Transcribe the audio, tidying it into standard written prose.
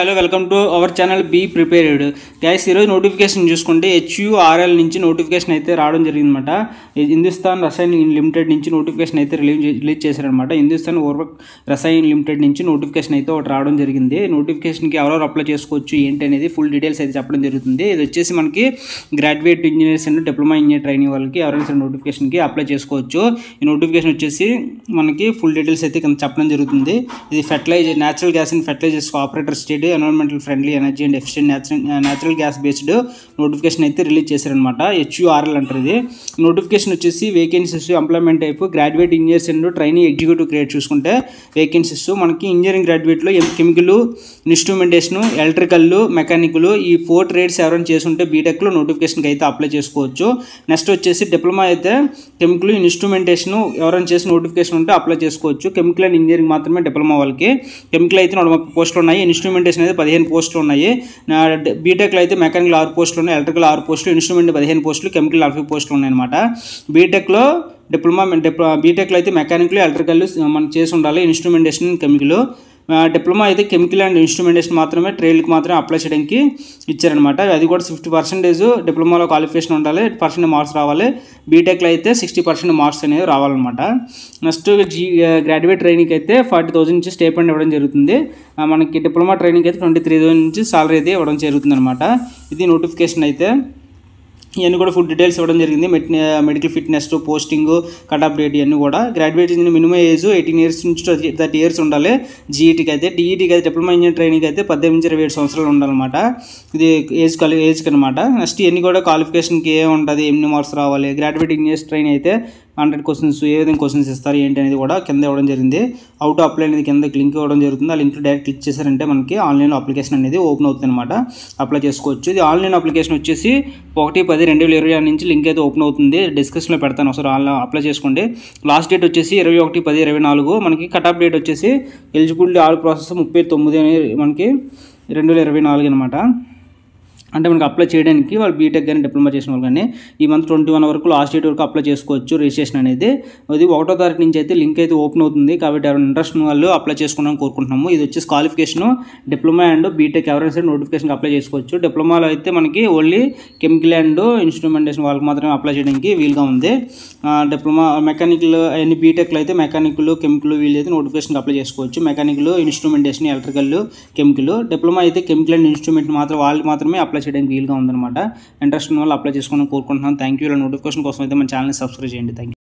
Hello welcome to our channel be prepared guys. ఈరోజు notification చూసుకుంటే HURL నుంచి notification అయితే రావడం జరిగిందన్నమాట. హిందుస్థాన్ రసాయన్ లిమిటెడ్ నుంచి నోటిఫికేషన్ అయితే రిలీజ్ చేశారనమాట. హిందుస్థాన్ ఓర్వక్ రసాయన్ లిమిటెడ్ నుంచి నోటిఫికేషన్ అయితే ఒకటి రావడం జరిగింది. నోటిఫికేషన్కి ఎవరెవరు అప్లై చేసుకోవచ్చు ఏంటి అనేది ఫుల్ డీటెయిల్స్ అయితే చెప్పడం జరుగుతుంది. ఇది వచ్చేసి మనకి graduate engineers and diploma engineer training వాళ్ళకి ఎవరైనా సరే నోటిఫికేషన్కి అప్లై చేసుకోవచ్చు. ఈ నోటిఫికేషన్ వచ్చేసి మనకి ఫుల్ డీటెయిల్స్ అయితే కింద చెప్పడం జరుగుతుంది. ఇది natural gas and fertilisers operator state environmental friendly energy and efficient natural gas based notification అయితే రిలీజ్ చేశారనమాట. HURL అంటారు. ఇది నోటిఫికేషన్ వచ్చేసి vacancies employment type graduate engineers and training executive create vacancies వేకెన్సీస్ మనకి ఇంజనీరింగ్ గ్రాడ్యుయేట్లో కెమికల్, ఇన్స్ట్రుమెంటేషన్, ఎలక్ట్రికల్, మెకానికల్ ఈ 4 trades ఎవరైనా చేసుకుంటే బీటెక్లో నోటిఫికేషన్కి అయితే అప్లై చేసుకోవచ్చు. నెక్స్ట్ వచ్చేసి డిప్లొమా అయితే కెమికల్, ఇన్స్ట్రుమెంటేషన్ ఎవరైనా చేసి నోటిఫికేషన్ ఉంటే అప్లై చేసుకోవచ్చు. కెమికల్ అండ్ ఇంజనీరింగ్ మాత్రమే డిప్లొమా వాళ్ళకి. కెమికల్ అయితే 130 పోస్టులు ఉన్నాయి, ఇన్స్ట్రుమెంటేషన్ అయితే 15 పోస్టులు ఉన్నాయి. బీటెక్లో అయితే మెకానికల్ 6 పోస్టులు ఉన్నాయి, ఎలక్ట్రికల్ 6 పోస్టులు, ఇన్స్ట్రుమెంట్ 15 పోస్టులు, కెమికల్ 40 పోస్టులు ఉన్నాయన్నమాట. బీటెక్లో బీటెక్లో అయితే మెకానికల్, ఎలక్ట్రికల్ మనం చేసి ఉండాలి, ఇన్స్ట్రుమెంటేషన్, కెమికల్. డిప్లొమా అయితే కెమికల్ అండ్ ఇన్స్ట్రుమెంటేషన్ మాత్రమే ట్రేడ్కి మాత్రమే అప్లై చేయడానికి ఇచ్చారనమాట. అది కూడా 50% డిప్లొమాలో క్వాలిఫికేషన్ ఉండాలి, 50% మార్క్స్ రావాలి. బీటెక్లో అయితే 60% మార్క్స్ అనేవి రావాలన్నమాట. నెక్స్ట్ గ్రాడ్యుయేట్ ట్రైనింగ్ అయితే 40,000 నుంచి స్టేపెండ్ ఇవ్వడం జరుగుతుంది. మనకి డిప్లొమా ట్రైనింగ్ అయితే 23,000 నుంచి సాలరీ అయితే ఇవ్వడం జరుగుతుంది అనమాట. ఇది నోటిఫికేషన్ అయితే. ఇవన్నీ కూడా ఫుల్ డీటెయిల్స్ ఇవ్వడం జరిగింది. Medical fitness, posting, cut off date ఇవన్నీ కూడా. గ్రాడ్యుయేట్ మినిమం ఏజ్ 18 ఇయర్స్ నుంచి 30 ఇయర్స్ ఉండాలి. జీఈటీకి అయితే, డిఈటీకి అయితే డిప్లొమా ఇంజనీర్ ట్రైనింగ్ అయితే 18 నుంచి 27 సంవత్సరాలు ఉండాలన్నమాట. ఇది ఏజ్కి అనమాట. నెక్స్ట్ ఇవన్నీ కూడా క్వాలిఫికేషన్కి ఉంటుంది, ఎన్ని మార్క్స్ రావాలి. గ్రాడ్యుయేట్ ఇంజనీర్స్ ట్రైన్ అయితే 100 క్వశ్చన్స్, ఏ విధంగా క్వశ్చన్స్ ఇస్తారు ఏంటి అనేది కూడా కింద ఇవ్వడం జరిగింది. హౌ టు అప్లై అనేది కింద లింక్ ఇవ్వడం జరుగుతుంది. ఆ లింక్ డైరెక్ట్ క్లిక్ చేశారంటే మనకి ఆన్లైన్లో అప్లికేషన్ అనేది ఓపెన్ అవుతుంది అనమాట. అప్లై చేసుకోవచ్చు. ఇది ఆన్లైన్ అప్లికేషన్ వచ్చేసి 1/10/2020 నుంచి లింక్ అయితే ఓపెన్ అవుతుంది. డిస్క్రిప్షన్లో పెడతాను, ఒకసారి ఆన్లైన్ అప్లై చేసుకోండి. లాస్ట్ డేట్ వచ్చేసి 21/10/24. మనకి కట్ ఆఫ్ డేట్ వచ్చేసి ఎలిజిబిలిటీ ఆల్ ప్రాసెస్ 39 అని మనకి 2024 అనమాట. అంటే మనకి అప్లై చేయడానికి వాళ్ళు బీటెక్ కానీ డిప్లొమా చేసిన వాళ్ళు కానీ ఈ మంత్ 21 వరకు లాస్ట్ డేట్ వరకు అప్లై చేసుకోవచ్చు. రిజిస్ట్రేషన్ అనేది అది 1వ తారీఖు నుంచి అయితే లింక్ అయితే ఓపెన్ అవుతుంది. కాబట్టి ఎవరైనా ఇంట్రెస్ట్ ఉన్న వాళ్ళు అప్లై చేసుకున్నామని కోరుకుంటున్నాము. ఇది వచ్చేసి క్వాలిఫికేషన్ డిప్లొమా అండ్ బీటెక్ ఎవరైనా సరే నోటిఫికేషన్కి అప్లై చేసుకోవచ్చు. డిప్లొమాలో అయితే మనకి ఓన్లీ కెమికల్ అండ్ ఇన్స్ట్రుమెంటేషన్ వాళ్ళకి మాత్రమే అప్లై చేయడానికి వీలుగా ఉంది. డిప్లొమా మెకానికల్ అన్ని బీటెక్లో అయితే మెకానికల్, కెమికల్ వీళ్ళు అయితే నోటిఫికేషన్కి అప్లై చేసుకోవచ్చు. Mechanical, instrumentation, electrical, chemical. Diploma అయితే కెమికల్ అండ్ ఇన్స్ట్రుమెంట్ మాత్రం వాళ్ళకి మాత్రమే అప్లై చేయడానికి వీలుగా ఉందన్నమాట. ఇంట్రెస్ట్ ఉన్న వాళ్ళు అప్లై చేసుకోవాలని కోరుకుంటున్నాను. Thank you. ఇలా నోటిఫికేషన్ కోసం అయితే మన ఛానల్ని సబ్స్క్రైబ్ చేయండి. Thank you.